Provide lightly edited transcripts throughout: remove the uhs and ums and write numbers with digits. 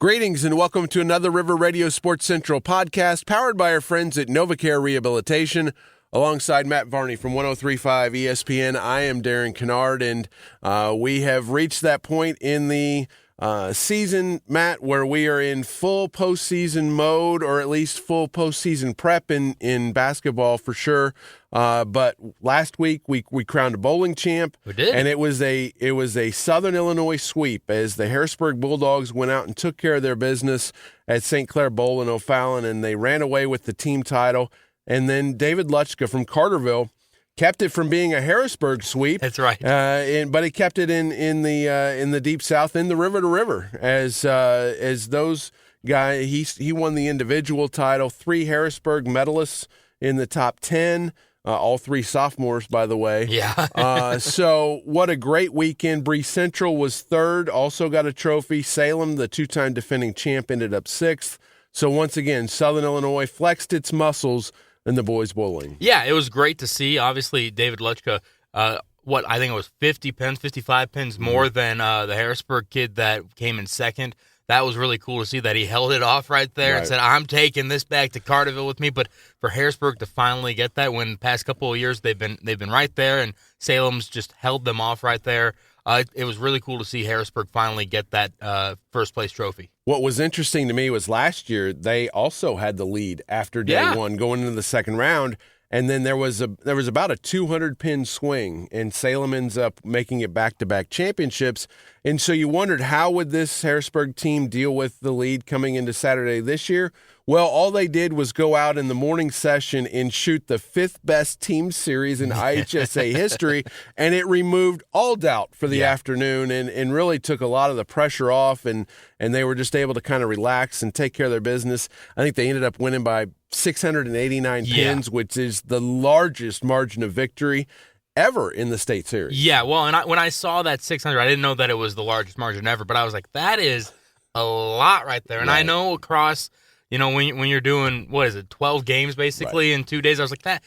Greetings and welcome to another River Radio Sports Central podcast powered by our friends at NovaCare Rehabilitation. Alongside Matt Varney from 103.5 ESPN, I am Darren Kinnard, and we have reached that point in the season, Matt, where we are in full postseason mode, or at least full postseason prep in basketball for sure. But last week we crowned a bowling champ. We did, and it was a Southern Illinois sweep as the Harrisburg Bulldogs went out and took care of their business at St. Clair Bowl in O'Fallon, and they ran away with the team title. And then David Luchka from Carterville kept it from being a Harrisburg sweep. That's right. But he kept it in the Deep South, in the river to river, as those guys. He won the individual title. 3 Harrisburg medalists in the top 10. All 3 sophomores, by the way. Yeah. So what a great weekend. Bree Central was 3rd, also got a trophy. Salem, the 2-time defending champ, ended up 6th. So once again, Southern Illinois flexed its muscles in the boys bowling. Yeah, it was great to see. Obviously, David Luchka, I think it was 55 pins more than the Harrisburg kid that came in 2nd. That was really cool to see that he held it off right there and said, I'm taking this back to Carterville with me. But for Harrisburg to finally get that, when the past couple of years they've been right there, and Salem's just held them off right there. It was really cool to see Harrisburg finally get that first place trophy. What was interesting to me was last year they also had the lead after day one going into the second round, and then there was about a 200-pin swing, and Salem ends up making it back-to-back championships. And so you wondered, how would this Harrisburg team deal with the lead coming into Saturday this year? Well, all they did was go out in the morning session and shoot the 5th best team series in IHSA history, and it removed all doubt for the afternoon and really took a lot of the pressure off, and they were just able to kind of relax and take care of their business. I think they ended up winning by 689 pins, which is the largest margin of victory ever in the state series. Yeah, well, and when I saw that 600, I didn't know that it was the largest margin ever, but I was like, that is a lot right there. And I know across, when you're doing, 12 games basically in 2 days, I was like,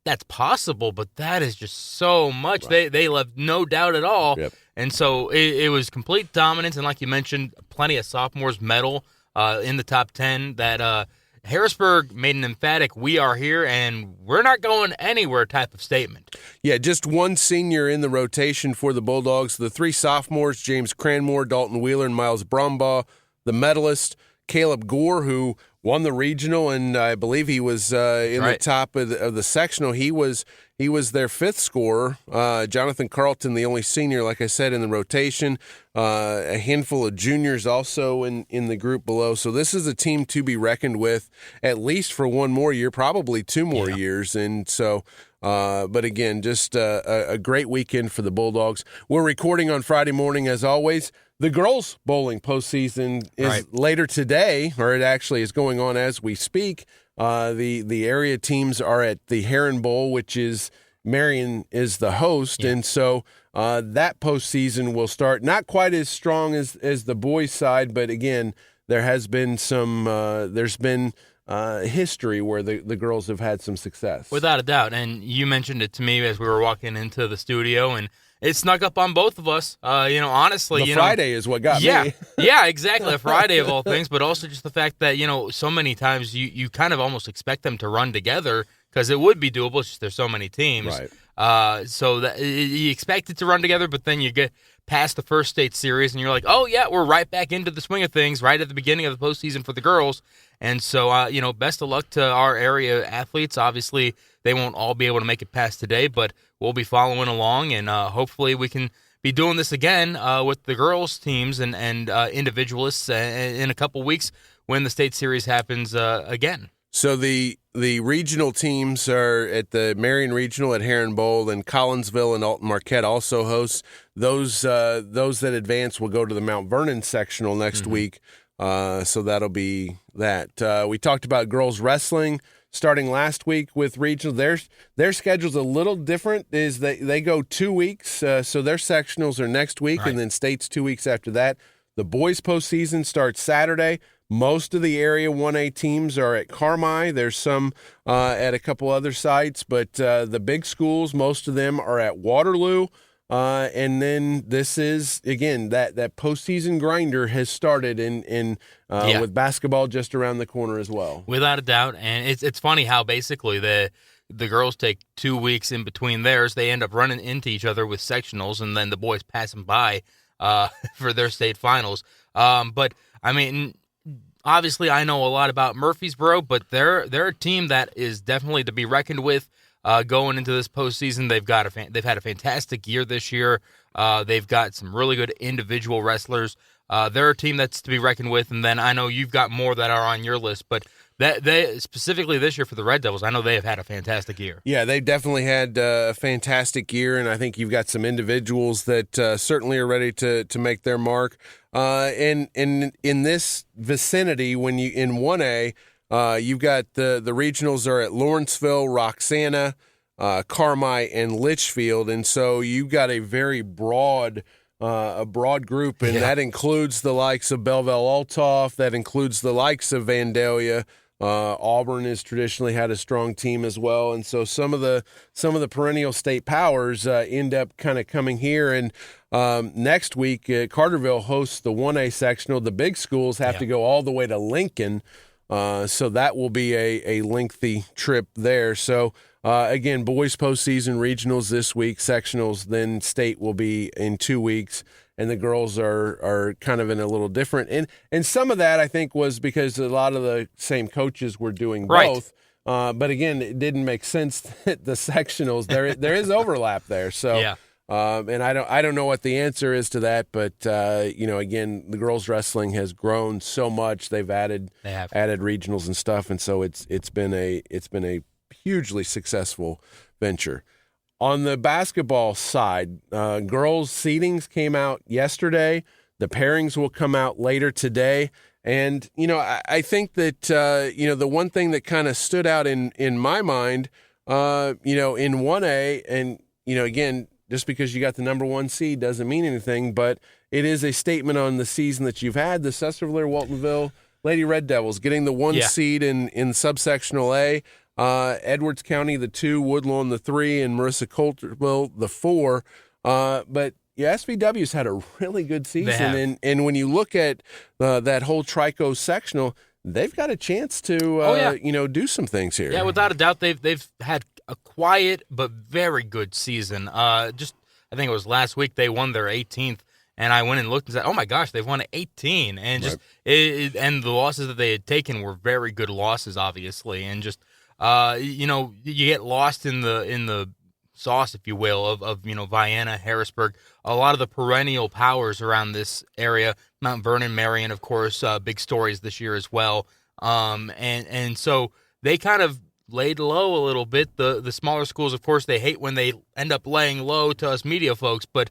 that's possible, but that is just so much. They left no doubt at all. Yep. And so it was complete dominance, and like you mentioned, plenty of sophomores medal in the top 10 that Harrisburg made an emphatic, we are here and we're not going anywhere type of statement. Yeah, just one senior in the rotation for the Bulldogs. The 3 sophomores, James Cranmore, Dalton Wheeler, and Miles Brumbaugh. The medalist, Caleb Gore, who won the regional, and I believe he was in the top of the sectional. He was their 5th scorer. Jonathan Carlton, the only senior, like I said, in the rotation. A handful of juniors also in the group below. So this is a team to be reckoned with, at least for one more year, probably 2 more years. And so, but again, just a great weekend for the Bulldogs. We're recording on Friday morning, as always. The girls' bowling postseason is later today, or it actually is going on as we speak. The area teams are at the Heron Bowl, which is Marion is the host, and so that postseason will start. Not quite as strong as the boys' side, but again, there has been some. There's been history where the girls have had some success, without a doubt. And you mentioned it to me as we were walking into the studio, and it snuck up on both of us. Honestly, the Friday is what got me. Yeah, exactly. A Friday of all things, but also just the fact that, so many times you kind of almost expect them to run together because it would be doable. It's just there's so many teams. Right. So that you expect it to run together, but then you get past the first state series and you're like, oh, yeah, we're right back into the swing of things right at the beginning of the postseason for the girls. And so, best of luck to our area athletes. Obviously, they won't all be able to make it past today, but we'll be following along, and hopefully we can be doing this again with the girls' teams and individualists in a couple weeks when the state series happens again. So the regional teams are at the Marion Regional at Heron Bowl, and Collinsville and Alton Marquette also hosts. Those that advance will go to the Mount Vernon sectional next week. So that'll be that. We talked about girls wrestling starting last week with regional. Their schedule's a little different. Is they go 2 weeks, so their sectionals are next week, and then states 2 weeks after that. The boys' postseason starts Saturday. Most of the Area 1A teams are at Carmi. There's some at a couple other sites, but the big schools, most of them are at Waterloo. And then this is, again, that postseason grinder has started with basketball just around the corner as well. Without a doubt. And it's funny how basically the girls take 2 weeks in between theirs. They end up running into each other with sectionals, and then the boys pass them by for their state finals. But, I mean, obviously I know a lot about Murfreesboro, but they're a team that is definitely to be reckoned with. Going into this postseason, they've had a fantastic year this year. They've got some really good individual wrestlers. They're a team that's to be reckoned with. And then I know you've got more that are on your list, but they specifically this year for the Red Devils, I know they have had a fantastic year. Yeah, they've definitely had a fantastic year, and I think you've got some individuals that certainly are ready to make their mark. And in this vicinity, when you in 1A. You've got the regionals are at Lawrenceville, Roxana, Carmi, and Litchfield, and so you've got a very broad group, and that includes the likes of Belleville-Altoff, that includes the likes of Vandalia. Auburn has traditionally had a strong team as well, and so some of the perennial state powers end up kind of coming here. And next week, Carterville hosts the 1A sectional. The big schools have to go all the way to Lincoln. So that will be a lengthy trip there. So, again, boys postseason regionals this week, sectionals, then state will be in 2 weeks, and the girls are kind of in a little different. And some of that, I think, was because a lot of the same coaches were doing both. But, again, it didn't make sense that the sectionals, there is overlap there. So. Yeah. And I don't know what the answer is to that, but again, the girls wrestling has grown so much. They've added regionals and stuff, and so it's been a hugely successful venture. On the basketball side, girls seedings came out yesterday. The pairings will come out later today, and I think that the one thing that kind of stood out in my mind, in 1A, and again. Just because you got the number 1 seed doesn't mean anything, but it is a statement on the season that you've had. The Cessarville-Waltonville Lady Red Devils getting the 1 seed in subsectional A, Edwards County the 2, Woodlawn the 3, and Marissa Coulterville the 4. But SVW's had a really good season, and when you look at that whole Trico sectional, they've got a chance to do some things here. Yeah, without a doubt, they've had a quiet but very good season. I think it was last week they won their 18th, and I went and looked and said, "Oh my gosh, they've won 18!" And just and the losses that they had taken were very good losses, obviously, and just you get lost in the sauce, if you will, of Vienna, Harrisburg, a lot of the perennial powers around this area, Mount Vernon, Marion, of course, big stories this year as well, and so they kind of laid low a little bit. The smaller schools, of course, they hate when they end up laying low to us media folks, but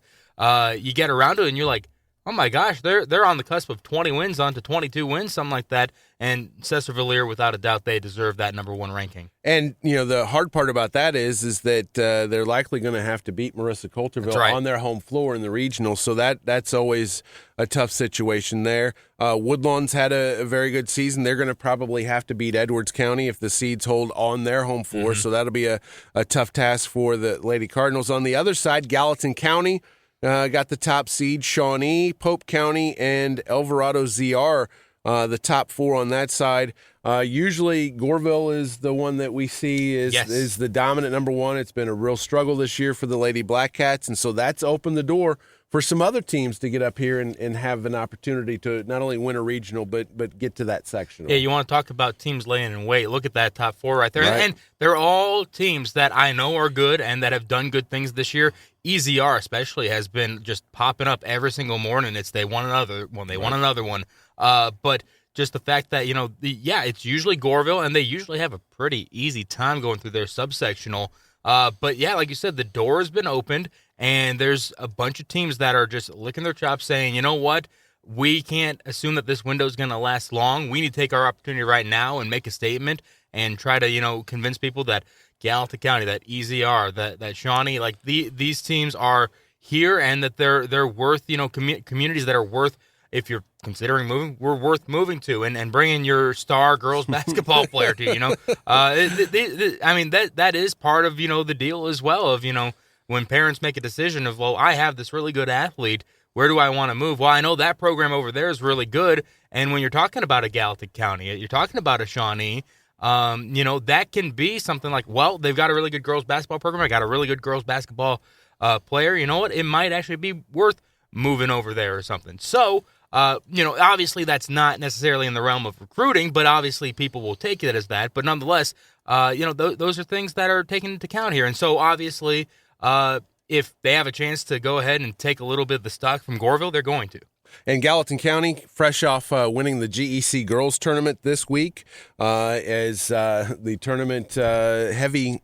you get around to it and you're like, oh my gosh, they're on the cusp of 20 wins on to 22 wins, something like that. And Cessarville, without a doubt, they deserve that number 1 ranking. And the hard part about that is that they're likely going to have to beat Marissa Coulterville on their home floor in the regional. So that's always a tough situation there. Woodlawn's had a very good season. They're going to probably have to beat Edwards County if the seeds hold on their home floor. So that'll be a tough task for the Lady Cardinals. On the other side, Gallatin County got the top seed. Shawnee, Pope County, and Alvarado ZR, the top 4 on that side. Usually Goreville is the one that we see is the dominant number 1. It's been a real struggle this year for the Lady Black Cats, and so that's opened the door for some other teams to get up here and have an opportunity to not only win a regional but get to that sectional. Yeah, you want to talk about teams laying in weight. Look at that top 4 right there. Right. And they're all teams that I know are good and that have done good things this year. EZR especially has been just popping up every single morning. They won another one. They won another one. But just the fact that, it's usually Goreville, and they usually have a pretty easy time going through their subsectional. But, yeah, like you said, the door has been opened, and there's a bunch of teams that are just licking their chops saying, you know what, we can't assume that this window is going to last long. We need to take our opportunity right now and make a statement and try to, convince people that Gallatin County, that EZR, that Shawnee, like these teams are here and that they're worth, communities that are worth, if you're considering moving, we're worth moving to and bringing your star girls basketball player to, I mean, that is part of, the deal as well of, when parents make a decision of, well, I have this really good athlete, where do I want to move? Well, I know that program over there is really good. And when you're talking about a Gallatin County, you're talking about a Shawnee, that can be something like, well, they've got a really good girls basketball program. I got a really good girls basketball player. You know what? It might actually be worth moving over there or something. So, obviously that's not necessarily in the realm of recruiting, but obviously people will take it as that. But nonetheless, those are things that are taken into account here. And so obviously, if they have a chance to go ahead and take a little bit of the stock from Goreville, they're going to. And Gallatin County, fresh off winning the GEC Girls Tournament this week, as the tournament heavy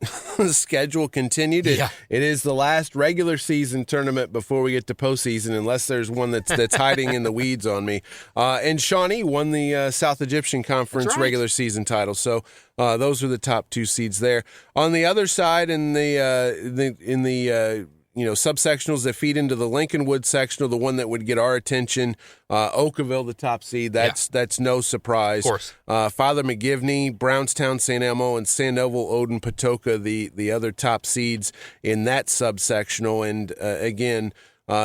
schedule continued. It is the last regular season tournament before we get to postseason, unless there's one that's hiding in the weeds on me. And Shawnee won the South Egyptian Conference regular season title. So those are the top two seeds there. On the other side, in the subsectionals that feed into the Lincolnwood sectional, the one that would get our attention, Oakville, the top seed. That's no surprise. Of course. Father McGivney, Brownstown, St. Elmo, and Sandoval, Odin, Patoka, the other top seeds in that subsectional. And again,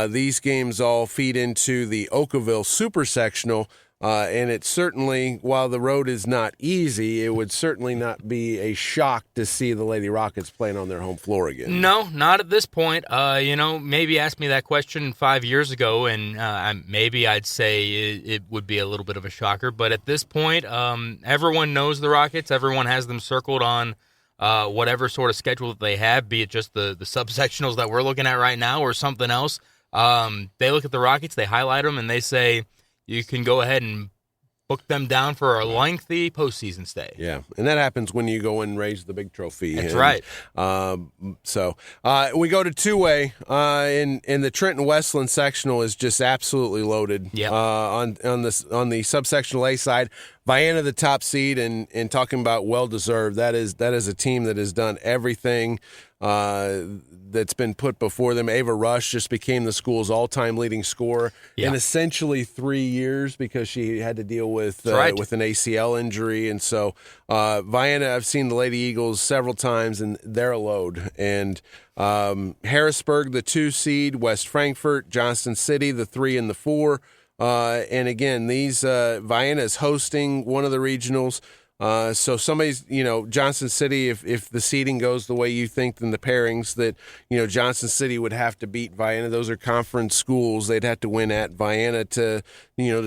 these games all feed into the Oakville super sectional. And it certainly, while the road is not easy, it would certainly not be a shock to see the Lady Rockets playing on their home floor again. No, not at this point. Maybe ask me that question 5 years ago, and maybe I'd say it would be a little bit of a shocker. But at this point, everyone knows the Rockets. Everyone has them circled on whatever sort of schedule that they have, be it just the subsectionals that we're looking at right now or something else. They look at the Rockets, they highlight them, and they say, you can go ahead and book them down for a lengthy postseason stay. Yeah, and that happens when you go and raise the big trophy. That's right. So we go to two-way, and the Trenton Westland sectional is just absolutely loaded. Yeah. On the subsectional A side, Vienna the top seed, and talking about well-deserved. That is a team that has done everything that's been put before them. Ava Rush just became the school's all-time leading scorer in essentially 3 years because she had to deal with an ACL injury. And so Vienna, I've seen the Lady Eagles several times, and they're a load. And Harrisburg, the 2 seed, West Frankfort, Johnston City, the 3 and the 4. And again, these Vienna is hosting one of the regionals. So somebody's, Johnston City, if the seeding goes the way you think, then the pairings that, Johnston City would have to beat Vienna. Those are conference schools. They'd have to win at Vienna to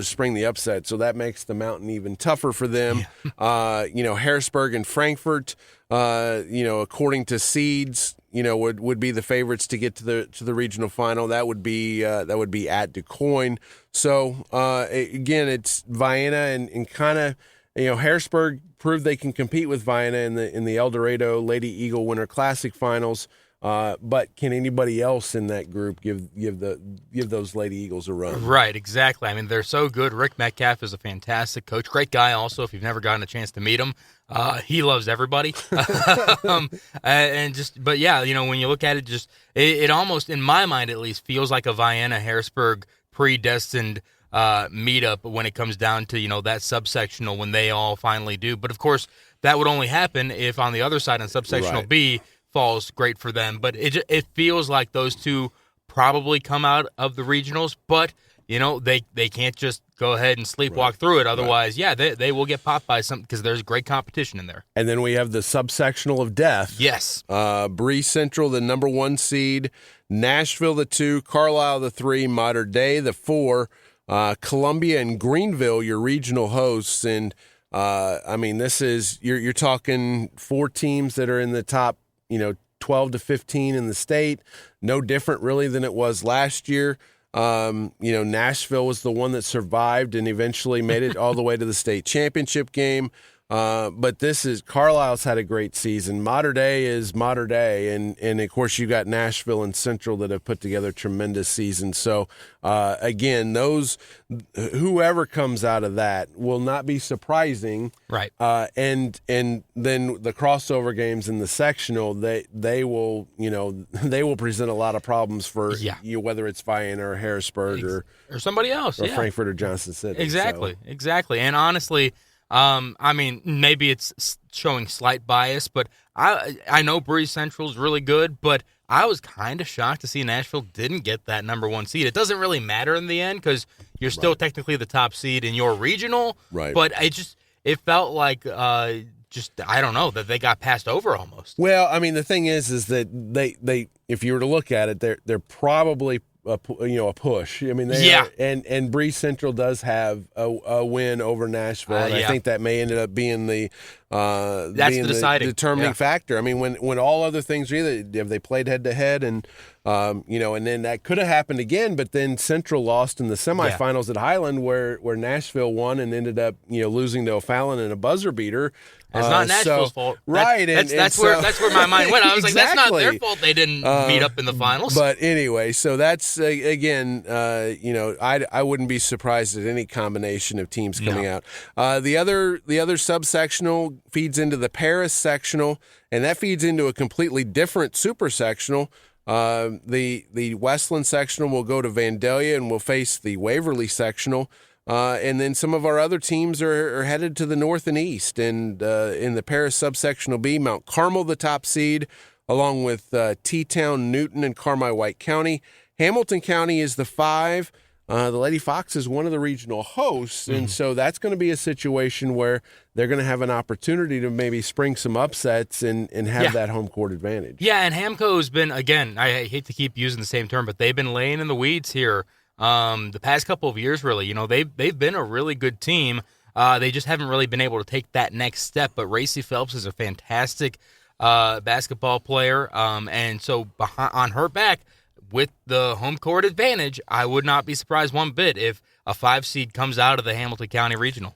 spring the upset. So that makes the mountain even tougher for them. Yeah. Harrisburg and Frankfort, according to seeds, would be the favorites to get to the regional final. That would be at DuQuoin. So again, it's Vienna and kind of, Harrisburg proved they can compete with Vienna in the El Dorado Lady Eagle Winter Classic Finals. But can anybody else in that group give those Lady Eagles a run? Right, exactly. I mean, they're so good. Rick Metcalf is a fantastic coach, great guy. Also, if you've never gotten a chance to meet him, he loves everybody. When you look at it, it almost, in my mind at least, feels like a Vienna Harrisburg predestined meetup when it comes down to that subsectional when they all finally do. But of course, that would only happen if on the other side on subsectional B falls great for them. But it feels like those two probably come out of the regionals, but they can't just go ahead and sleepwalk through it. Otherwise, they will get popped by something because there's great competition in there. And then we have the subsectional of death. Yes. Bree Central, the number 1 seed, Nashville, the 2, Carlisle, the 3, Mater Dei, the 4, Columbia and Greenville, your regional hosts. And this is you're talking 4 teams that are in the top 12 to 15 in the state. No different really than it was last year. Nashville was the one that survived and eventually made it all the way to the state championship game. But Carlisle's had a great season. Mater Dei is Mater Dei, and of course you got Nashville and Central that have put together tremendous seasons. So again, whoever comes out of that will not be surprising, right? And then the crossover games in the sectional, they will present a lot of problems for you, whether it's Vienna or Harrisburg or somebody else, or Frankfurt or Johnston City. Exactly, and honestly. Maybe it's showing slight bias, but I know Bree Central is really good, but I was kind of shocked to see Nashville didn't get that number 1 seed. It doesn't really matter in the end because you're still technically the top seed in your regional. Right. But it felt like I don't know, that they got passed over almost. Well, I mean, the thing is that they if you were to look at it, they're probably a push. I mean, and Bree Central does have a win over Nashville, and I think that may end up being the determining factor. I mean, when all other things are either if they played head to head, and and then that could have happened again, but then Central lost in the semifinals at Highland, where Nashville won and ended up losing to O'Fallon in a buzzer beater. It's not Nashville's fault, right? That's where my mind went. I was like, that's not their fault. They didn't meet up in the finals. But anyway, so that's again, I wouldn't be surprised at any combination of teams coming out. The other subsectional feeds into the Paris sectional, and that feeds into a completely different super sectional. The Westland sectional will go to Vandalia and will face the Waverly sectional. And then some of our other teams are headed to the north and east. And in the Paris subsectional B, Mount Carmel, the top seed, along with T-Town, Newton, and Carmi-White County. Hamilton County is the 5. The Lady Fox is one of the regional hosts, and so that's going to be a situation where they're going to have an opportunity to maybe spring some upsets and have that home court advantage. Yeah, and Hamco's been, again, I hate to keep using the same term, but they've been laying in the weeds here the past couple of years, really. They've been a really good team. They just haven't really been able to take that next step, but Racy Phelps is a fantastic basketball player, and so on her back, with the home court advantage, I would not be surprised one bit if a 5 seed comes out of the Hamilton County Regional.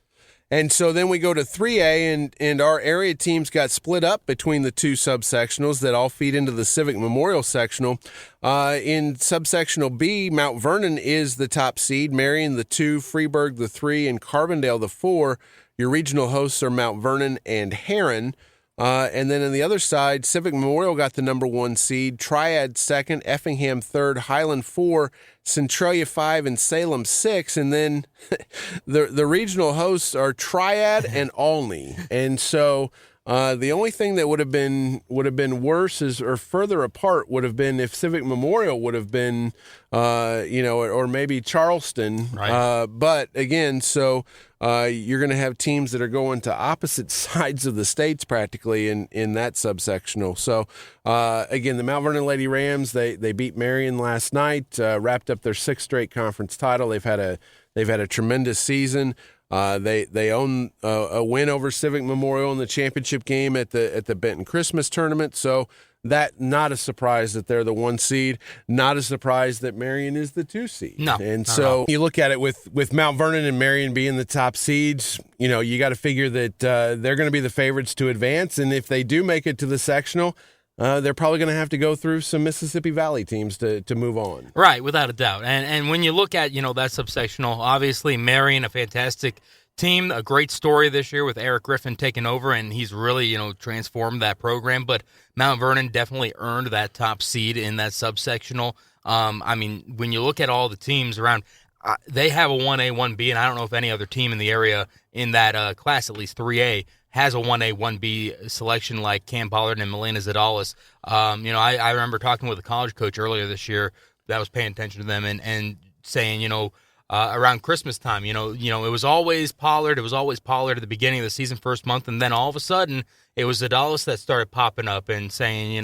And so then we go to 3A, and our area teams got split up between the two subsectionals that all feed into the Civic Memorial sectional. In subsectional B, Mount Vernon is the top seed, Marion the 2, Freeburg the 3, and Carbondale the 4. Your regional hosts are Mount Vernon and Heron. And then on the other side, Civic Memorial got the number 1 seed, Triad 2nd, Effingham 3rd, Highland 4, Centralia 5, and Salem 6. And then the regional hosts are Triad and Olney. And so the only thing that would have been worse or further apart would have been if Civic Memorial would have been, or maybe Charleston. Right. But again, so you're going to have teams that are going to opposite sides of the states practically in that subsectional. So again, the Mount Vernon Lady Rams, they beat Marion last night, wrapped up their 6th straight conference title. They've had a tremendous season. They own a win over Civic Memorial in the championship game at the Benton Christmas tournament. So that not a surprise that they're the 1 seed. Not a surprise that Marion is the 2 seed. No, and so you look at it with Mount Vernon and Marion being the top seeds. You got to figure that they're going to be the favorites to advance, and if they do make it to the sectional, they're probably going to have to go through some Mississippi Valley teams to move on. Right, without a doubt. And when you look at, that subsectional, obviously Marion, a fantastic team, a great story this year with Eric Griffin taking over, and he's really, transformed that program. But Mount Vernon definitely earned that top seed in that subsectional. When you look at all the teams around, they have a 1A, 1B, and I don't know if any other team in the area in that class, at least 3A, has a 1A, 1B selection like Cam Pollard and Milena Zadalis. I remember talking with a college coach earlier this year that was paying attention to them and saying, around Christmas time, it was always Pollard. It was always Pollard at the beginning of the season, first month, and then all of a sudden it was Zadalis that started popping up and saying,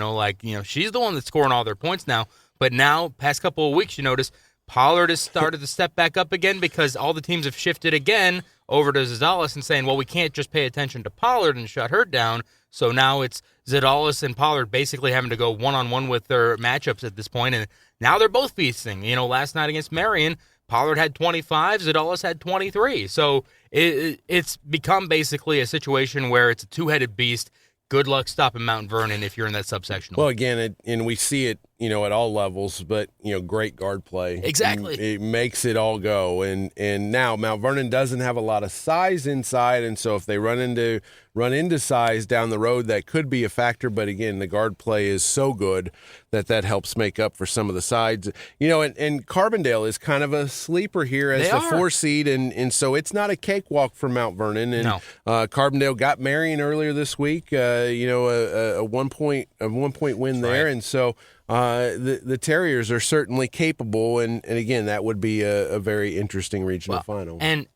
she's the one that's scoring all their points now. But now, past couple of weeks, you notice Pollard has started to step back up again because all the teams have shifted again over to Zadalis and saying, well, we can't just pay attention to Pollard and shut her down. So now it's Zadalis and Pollard basically having to go one-on-one with their matchups at this point, and now they're both feasting. Last night against Marion, Pollard had 25, Zadalis had 23. So it's become basically a situation where it's a two-headed beast. Good luck stopping Mount Vernon if you're in that subsection. Well, again, and we see it, at all levels, but, great guard play. Exactly. It makes it all go. And now Mount Vernon doesn't have a lot of size inside, and so if they run into size down the road, that could be a factor. But, again, the guard play is so good that helps make up for some of the sides. And Carbondale is kind of a sleeper here as the 4 seed, and so it's not a cakewalk for Mount Vernon. And no. Carbondale got Marion earlier this week, a 1 point win there. Right. And so the Terriers are certainly capable, and again, that would be a very interesting regional final. And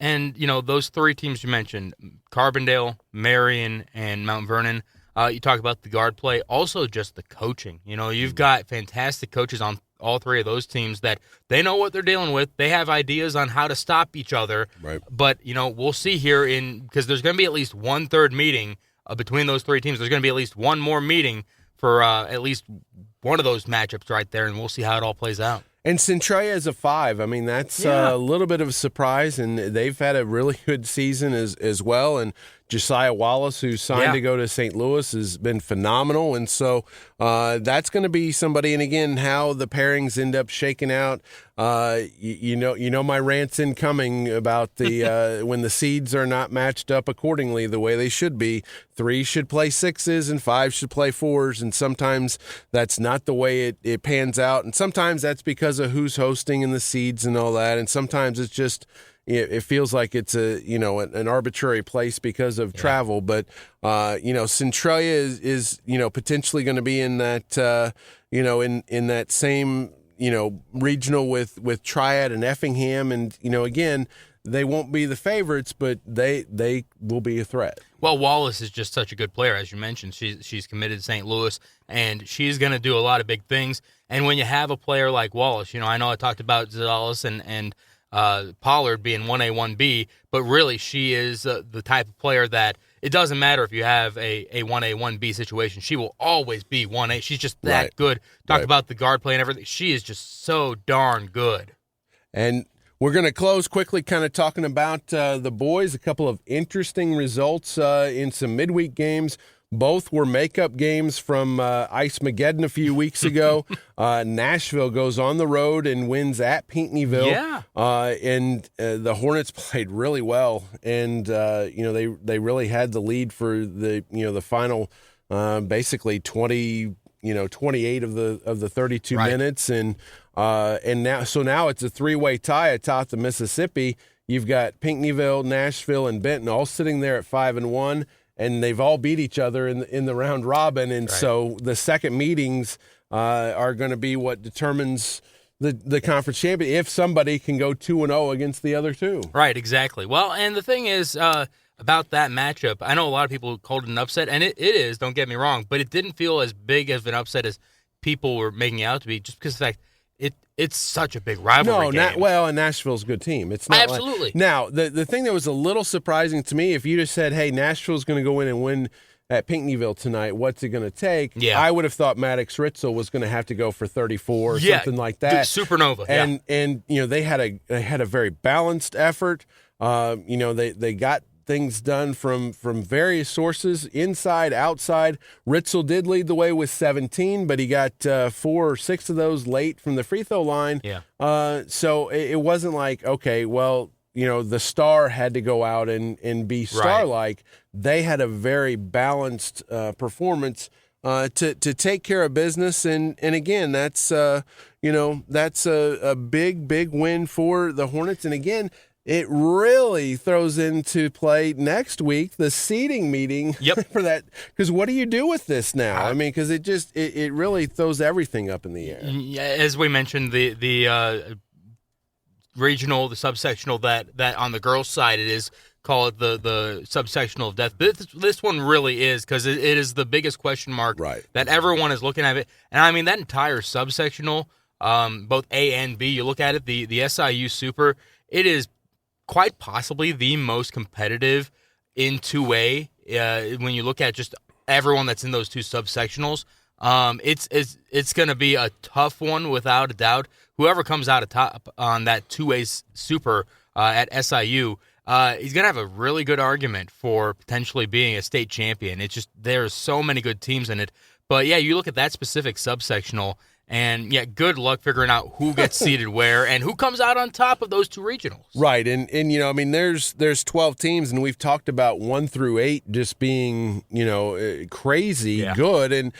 those three teams you mentioned, Carbondale, Marion, and Mount Vernon. You talk about the guard play, also just the coaching. You've got fantastic coaches on all three of those teams that they know what they're dealing with. They have ideas on how to stop each other. Right. But, we'll see here because there's going to be at least 1/3 meeting between those three teams. There's going to be at least one more meeting for at least one of those matchups right there, and we'll see how it all plays out. And Centralia is a 5. I mean, that's a little bit of a surprise, and they've had a really good season as well. And Josiah Wallace, who signed to go to St. Louis, has been phenomenal. And so that's going to be somebody. And again, how the pairings end up shaking out. You know my rant's incoming about the when the seeds are not matched up accordingly the way they should be. 3 should play 6s and 5 should play 4s, and sometimes that's not the way it pans out. And sometimes that's because of who's hosting and the seeds and all that. And sometimes it's just it feels like it's an arbitrary place because of travel. But Centralia is potentially going to be in that in that same regional with Triad and Effingham, and again, they won't be the favorites, but they will be a threat. Well, Wallace is just such a good player, as you mentioned. She's committed to St. Louis, and she's going to do a lot of big things. And when you have a player like Wallace, I know I talked about Zales and Pollard being 1A, 1B, but really she is the type of player that it doesn't matter if you have a 1A, 1B situation. She will always be 1A. She's just that good. Talk about the guard play and everything. She is just so darn good. And we're going to close quickly kind of talking about the boys, a couple of interesting results in some midweek games. Both were makeup games from Ice-Mageddon a few weeks ago. Nashville goes on the road and wins at Pinckneyville. Yeah. And the Hornets played really well. And, they really had the lead for the final basically 28 of the 32 minutes. And now it's a 3-way tie atop the Mississippi. You've got Pinckneyville, Nashville, and Benton all sitting there at 5-1. And they've all beat each other in the round robin, and so the second meetings are going to be what determines the conference champion, if somebody can go 2-0 against the other two. Right, exactly. Well, and the thing is about that matchup, I know a lot of people called it an upset, and it is, don't get me wrong, but it didn't feel as big of an upset as people were making it out to be, just because of the fact it's such a big rivalry game. And Nashville's a good team. It's not absolutely. Now, the thing that was a little surprising to me, if you just said, hey, Nashville's going to go in and win at Pinckneyville tonight, what's it going to take? Yeah. I would have thought Maddox Ritzel was going to have to go for 34 or something like that. Supernova. And they had a very balanced effort. They got things done from various sources, inside, outside. Ritzel did lead the way with 17, but he got 4 or 6 of those late from the free throw line. Yeah. So it wasn't like, okay, well, the star had to go out and be star-like. They had a very balanced performance to take care of business. And again, that's a big win for the Hornets. And again, it really throws into play next week, the seeding meeting for that. Because what do you do with this now? I mean, because it really throws everything up in the air. As we mentioned, the regional, the subsectional that on the girls' side, it is called the subsectional of death. But this one really is, because it is the biggest question mark that everyone is looking at it. And I mean, that entire subsectional, both A and B, you look at it, the SIU Super, it is quite possibly the most competitive in 2A when you look at just everyone that's in those two subsectionals. It's going to be a tough one without a doubt. Whoever comes out of top on that 2A Super at SIU, he's going to have a really good argument for potentially being a state champion. It's just there's so many good teams in it. But, yeah, you look at that specific subsectional, and, yeah, good luck figuring out who gets seated where and who comes out on top of those two regionals. Right. And I mean, there's 12 teams, and we've talked about 1 through 8 just being, crazy good. And,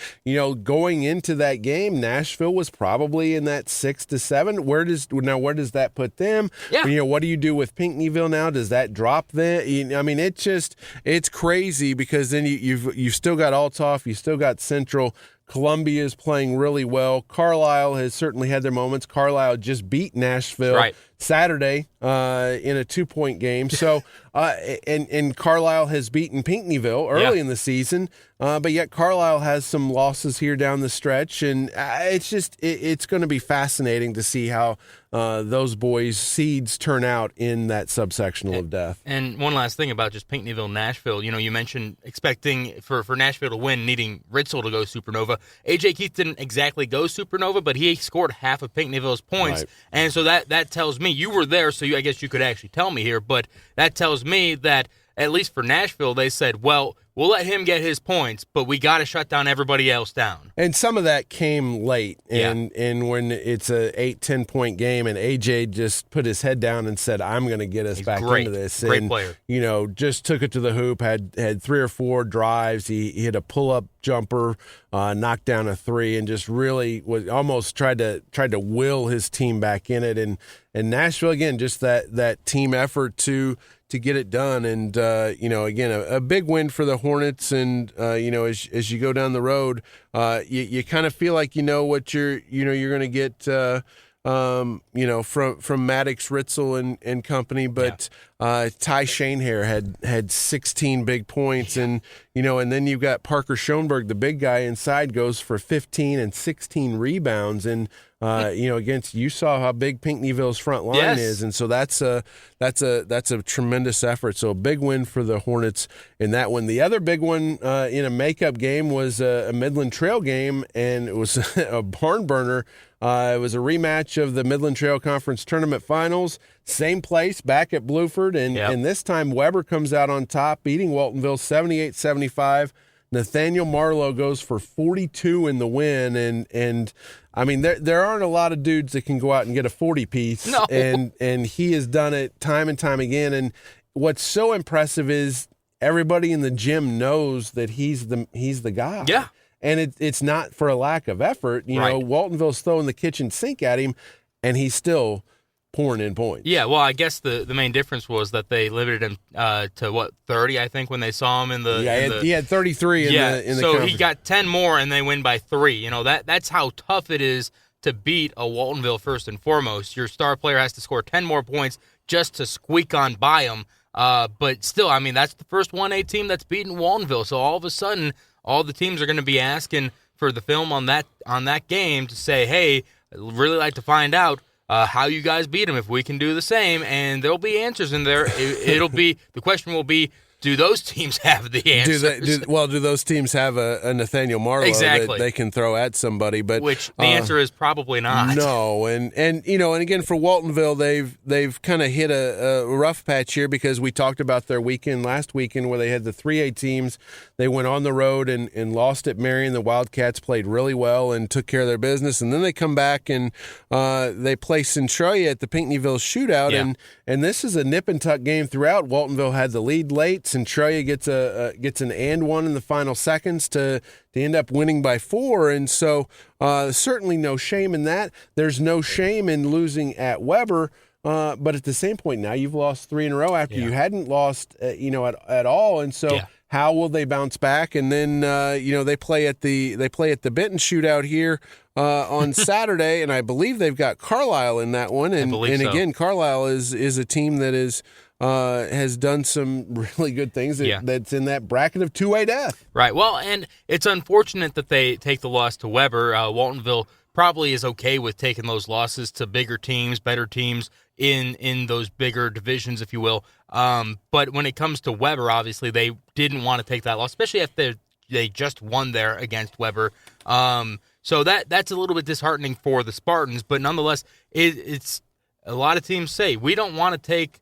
going into that game, Nashville was probably in that 6 to 7. Where does that put them? Yeah. What do you do with Pinckneyville now? Does that drop them? I mean, it's crazy, because then you've still got Althoff, you still got Central. Columbia is playing really well. Carlisle has certainly had their moments. Carlisle just beat Nashville Saturday in a 2-point game. So, and Carlisle has beaten Pinckneyville early in the season, but yet Carlisle has some losses here down the stretch, and it's going to be fascinating to see how those boys' seeds turn out in that subsectional of death. And one last thing about just Pinckneyville, Nashville. You mentioned expecting for Nashville to win, needing Ritzel to go supernova. A.J. Keith didn't exactly go supernova, but he scored half of Pinckneyville's points. Right. And so that tells me, you were there, so I guess you could actually tell me here, but that tells me that at least for Nashville, they said, well, we'll let him get his points, but we got to shut down everybody else down. And some of that came late, and when it's a 8-10 point game, and AJ just put his head down and said, "I'm going to get us back into this." Great and, player. Just took it to the hoop. Had 3 or 4 drives. He hit a pull up jumper, knocked down a 3, and just really was almost tried to will his team back in it. And Nashville again, just that team effort to get it done. And, again, a big win for the Hornets. And, as you go down the road, you kind of feel like what you're going to get, from Maddox, Ritzel and company. But Ty Shanehair had 16 big points. And, and then you've got Parker Schoenberg, the big guy inside, goes for 15 and 16 rebounds. And, against, you saw how big Pinckneyville's front line is, and so that's a tremendous effort. So a big win for the Hornets in that one. The other big one in a makeup game was a Midland Trail game, and it was a barn burner. It was a rematch of the Midland Trail Conference Tournament Finals. Same place, back at Bluford, and this time Weber comes out on top, beating Waltonville 78-75. Nathaniel Marlowe goes for 42 in the win, and I mean there aren't a lot of dudes that can go out and get a 40-piece, and he has done it time and time again. And what's so impressive is everybody in the gym knows that he's the guy. Yeah. And it's not for a lack of effort. Waltonville's throwing the kitchen sink at him, and he's still pouring in points. Yeah, well, I guess the main difference was that they limited him to 30, I think, when they saw him in the. Yeah, he had 33 in the so conference. he got 10 more, and they win by 3. That's how tough it is to beat a Waltonville first and foremost. Your star player has to score 10 more points just to squeak on by him. But still, I mean, that's the first 1A team that's beaten Waltonville. So all of a sudden, all the teams are going to be asking for the film on that game to say, hey, I'd really like to find out how you guys beat them, if we can do the same. And there'll be answers in there. The question will be, do those teams have the answers? Do those teams have a Nathaniel Marlowe that they can throw at somebody? But which the answer is probably not. No, and again for Waltonville, they've kind of hit a rough patch here, because we talked about their weekend last weekend where they had the 3A teams. They went on the road and lost at Marion. The Wildcats played really well and took care of their business, and then they come back and they play Centralia at the Pinckneyville shootout, and this is a nip and tuck game throughout. Waltonville had the lead late. Centralia gets an and one in the final seconds to end up winning by 4, and so certainly no shame in that. There's no shame in losing at Weber, but at the same point, now you've lost 3 in a row after you hadn't lost at all, and so how will they bounce back? And then they play at the Benton shootout here on Saturday, and I believe they've got Carlisle in that one, and again Carlisle is a team that has done some really good things that's in that bracket of 2A death. Right. Well, and it's unfortunate that they take the loss to Weber. Waltonville probably is okay with taking those losses to bigger teams, better teams in those bigger divisions, if you will. But when it comes to Weber, obviously they didn't want to take that loss, especially if they just won there against Weber. So that's a little bit disheartening for the Spartans. But nonetheless, it's a lot of teams say we don't want to take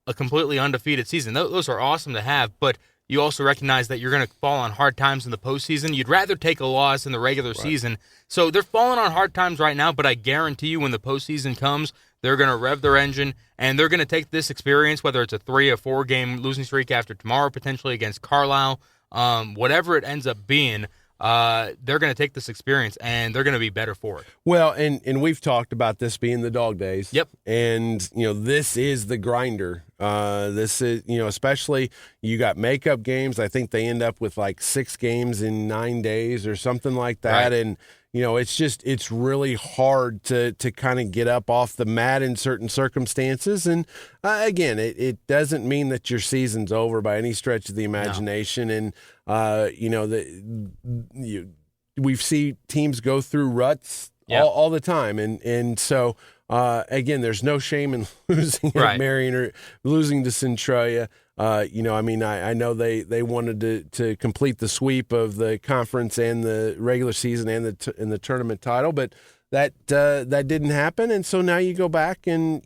a completely undefeated season. Those are awesome to have, but you also recognize that you're going to fall on hard times in the postseason. You'd rather take a loss in the regular season. So they're falling on hard times right now, but I guarantee you when the postseason comes, they're going to rev their engine, and they're going to take this experience, whether it's a 3 or 4 game losing streak after tomorrow, potentially against Carlisle, whatever it ends up being, they're going to take this experience, and they're going to be better for it. Well, and we've talked about this being the dog days. Yep. And, this is the grinder This is, especially you got makeup games. I think they end up with like 6 games in 9 days or something like that. Right. And, it's really hard to kind of get up off the mat in certain circumstances. And again, it doesn't mean that your season's over by any stretch of the imagination. No. And, we've seen teams go through ruts all the time. And so, again, there's no shame in losing at Marion or losing to Centralia. I know they wanted to complete the sweep of the conference and the regular season and the tournament title, but that didn't happen. And so now you go back and,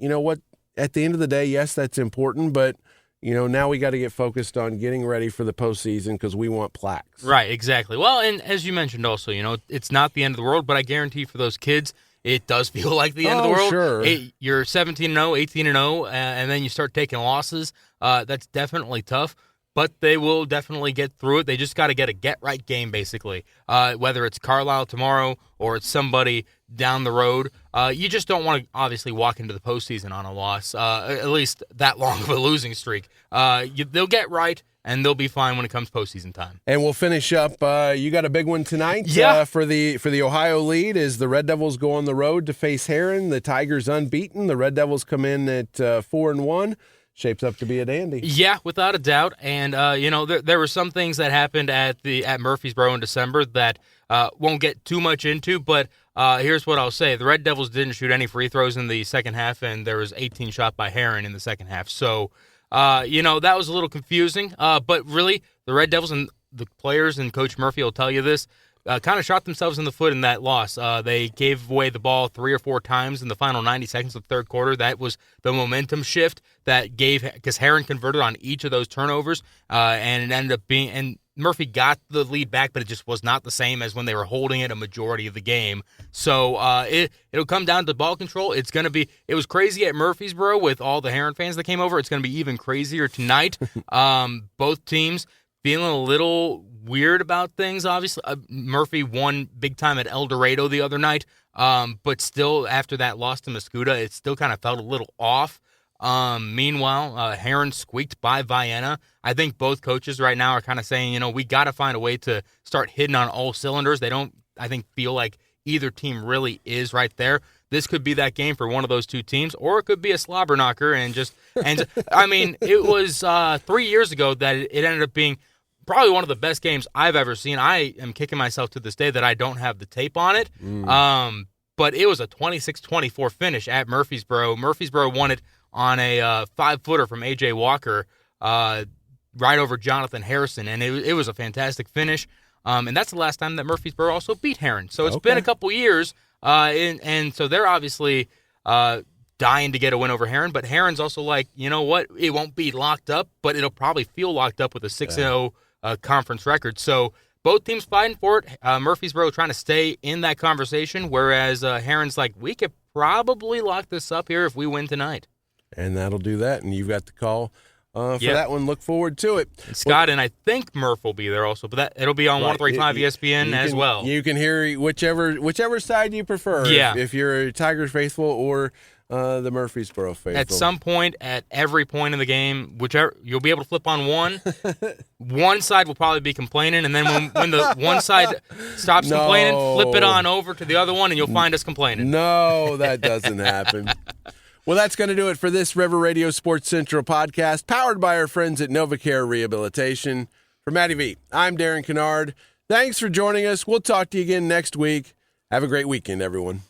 at the end of the day, yes, that's important, but now we got to get focused on getting ready for the postseason because we want plaques. Right, exactly. Well, and as you mentioned also, it's not the end of the world, but I guarantee for those kids, it does feel like the end of the world. Sure. You're 17-0, 18-0, and then you start taking losses. That's definitely tough, but they will definitely get through it. They just got to get a get-right game, basically, whether it's Carlisle tomorrow or it's somebody down the road. You just don't want to, obviously, walk into the postseason on a loss, at least that long of a losing streak. They'll get right, and they'll be fine when it comes postseason time. And we'll finish up. You got a big one tonight for the Ohio lead as the Red Devils go on the road to face Heron. The Tigers unbeaten. The Red Devils come in at 4-1. Shapes up to be a dandy. Yeah, without a doubt. And there were some things that happened at Murfreesboro in December that won't get too much into. But here's what I'll say: the Red Devils didn't shoot any free throws in the second half, and there was 18 shot by Heron in the second half. So that was a little confusing. But really, the Red Devils and the players and Coach Murphy will tell you this. Kind of shot themselves in the foot in that loss. They gave away the ball 3 or 4 times in the final 90 seconds of the third quarter. That was the momentum shift that because Heron converted on each of those turnovers, and it ended up being, and Murphy got the lead back, but it just was not the same as when they were holding it a majority of the game. So it'll come down to ball control. It was crazy at Murfreesboro with all the Heron fans that came over. It's going to be even crazier tonight. Both teams feeling a little weird about things, obviously. Murphy won big time at El Dorado the other night, but still, after that loss to Mascoutah, it still kind of felt a little off. Meanwhile, Heron squeaked by Vienna. I think both coaches right now are kind of saying, we got to find a way to start hitting on all cylinders. They don't, I think, feel like either team really is right there. This could be that game for one of those two teams, or it could be a slobber knocker. And I mean, it was 3 years ago that it ended up being probably one of the best games I've ever seen. I am kicking myself to this day that I don't have the tape on it. But it was a 26-24 finish at Murfreesboro. Murfreesboro won it on a 5-footer from A.J. Walker right over Jonathan Harrison, and it was a fantastic finish. And that's the last time that Murfreesboro also beat Heron. So it's been a couple years, and so they're obviously dying to get a win over Heron, but Heron's also like, you know what, it won't be locked up, but it'll probably feel locked up with a 6-0 conference record. So both teams fighting for it. Murfreesboro trying to stay in that conversation, whereas Heron's like, we could probably lock this up here if we win tonight. And that'll do that, and you've got the call for that one. Look forward to it. And Scott, and I think Murph will be there also, but it'll be on 103.5 ESPN as well. You can hear whichever side you prefer. Yeah. If you're a Tigers faithful or the Murfreesboro faithful. At some point, at every point in the game, whichever you'll be able to flip on one. One side will probably be complaining, and then when the one side stops complaining, flip it on over to the other one, and you'll find us complaining. No, that doesn't happen. Well, that's going to do it for this River Radio Sports Central podcast, powered by our friends at NovaCare Rehabilitation. For Matty V, I'm Darren Kinnard. Thanks for joining us. We'll talk to you again next week. Have a great weekend, everyone.